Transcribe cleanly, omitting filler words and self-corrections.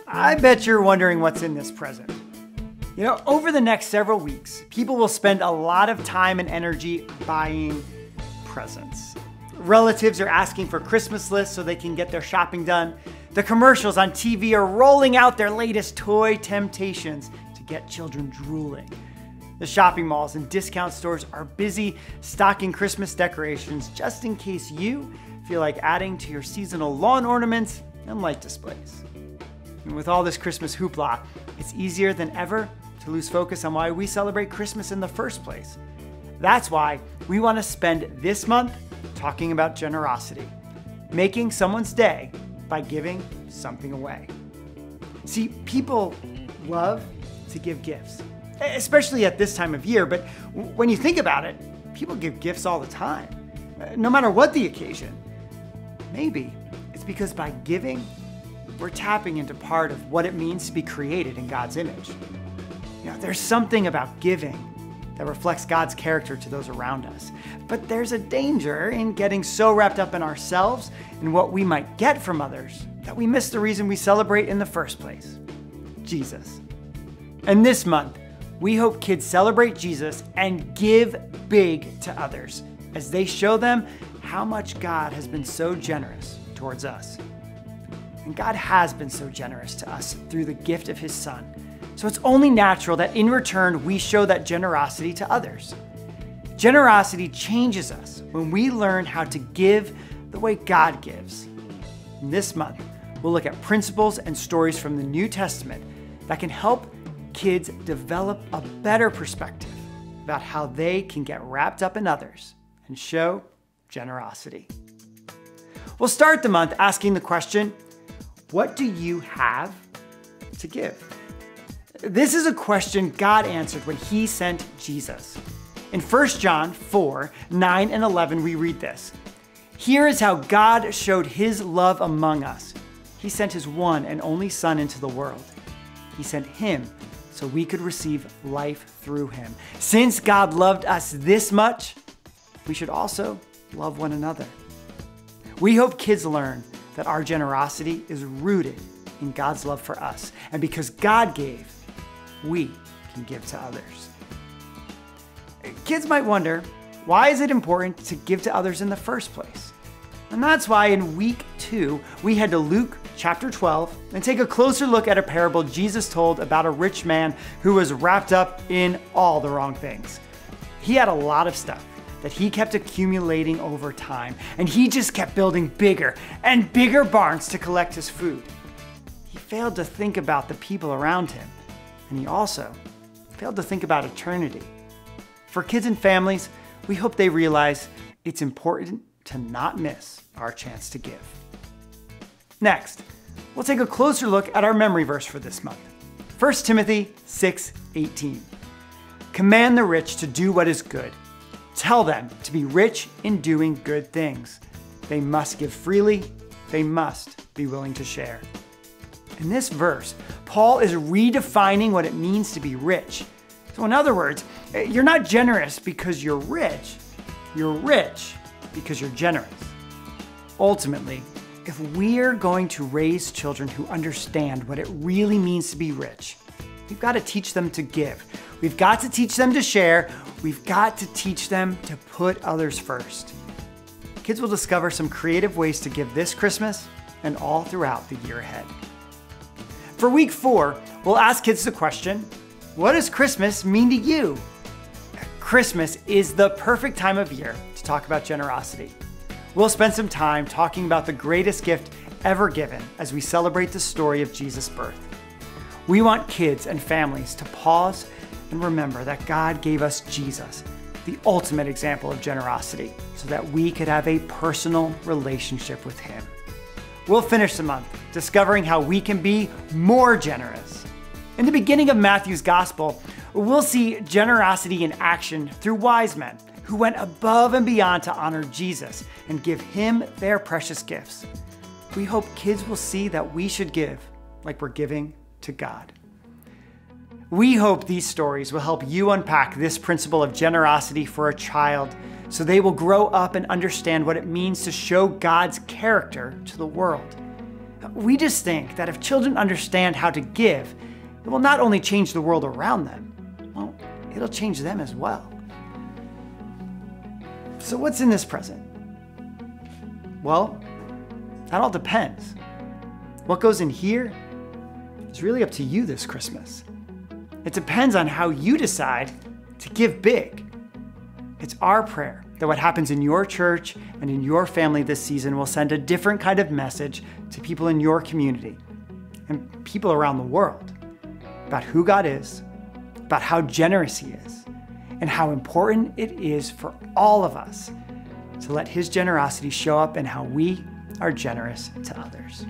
I bet you're wondering what's in this present. You know, over the next several weeks, people will spend a lot of time and energy buying presents. Relatives are asking for Christmas lists so they can get their shopping done. The commercials on TV are rolling out their latest toy temptations to get children drooling. The shopping malls and discount stores are busy stocking Christmas decorations just in case you feel like adding to your seasonal lawn ornaments and light displays. And with all this Christmas hoopla, it's easier than ever to lose focus on why we celebrate Christmas in the first place. That's why we want to spend this month talking about generosity, making someone's day by giving something away. See, people love to give gifts, especially at this time of year, but when you think about it, people give gifts all the time, no matter what the occasion. Maybe it's because by giving, we're tapping into part of what it means to be created in God's image. You know, there's something about giving that reflects God's character to those around us. But there's a danger in getting so wrapped up in ourselves and what we might get from others that we miss the reason we celebrate in the first place, Jesus. And this month, we hope kids celebrate Jesus and give big to others as they show them how much God has been so generous towards us. And God has been so generous to us through the gift of his Son. So it's only natural that in return, we show that generosity to others. Generosity changes us when we learn how to give the way God gives. And this month, we'll look at principles and stories from the New Testament that can help kids develop a better perspective about how they can get wrapped up in others and show generosity. We'll start the month asking the question, what do you have to give? This is a question God answered when he sent Jesus. In 1 John 4, 9 and 11, we read this. Here is how God showed his love among us. He sent his one and only Son into the world. He sent him so we could receive life through him. Since God loved us this much, we should also love one another. We hope kids learn that our generosity is rooted in God's love for us. And because God gave, we can give to others. Kids might wonder, why is it important to give to others in the first place? And that's why in week 2, we head to Luke chapter 12 and take a closer look at a parable Jesus told about a rich man who was wrapped up in all the wrong things. He had a lot of stuff that he kept accumulating over time, and he just kept building bigger and bigger barns to collect his food. He failed to think about the people around him, and he also failed to think about eternity. For kids and families, we hope they realize it's important to not miss our chance to give. Next, we'll take a closer look at our memory verse for this month. 1 Timothy 6:18. Command the rich to do what is good. Tell them to be rich in doing good things. They must give freely. They must be willing to share. In this verse, Paul is redefining what it means to be rich. So in other words, you're not generous because you're rich. You're rich because you're generous. Ultimately, if we're going to raise children who understand what it really means to be rich, we've got to teach them to give. We've got to teach them to share. We've got to teach them to put others first. Kids will discover some creative ways to give this Christmas and all throughout the year ahead. For week 4, we'll ask kids the question, what does Christmas mean to you? Christmas is the perfect time of year to talk about generosity. We'll spend some time talking about the greatest gift ever given as we celebrate the story of Jesus' birth. We want kids and families to pause and remember that God gave us Jesus, the ultimate example of generosity, so that we could have a personal relationship with him. We'll finish the month discovering how we can be more generous. In the beginning of Matthew's gospel, we'll see generosity in action through wise men who went above and beyond to honor Jesus and give him their precious gifts. We hope kids will see that we should give like we're giving to God. We hope these stories will help you unpack this principle of generosity for a child so they will grow up and understand what it means to show God's character to the world. We just think that if children understand how to give, it will not only change the world around them, well, it'll change them as well. So what's in this present? Well, that all depends. What goes in here is really up to you this Christmas. It depends on how you decide to give big. It's our prayer that what happens in your church and in your family this season will send a different kind of message to people in your community and people around the world about who God is, about how generous He is, and how important it is for all of us to let His generosity show up in how we are generous to others.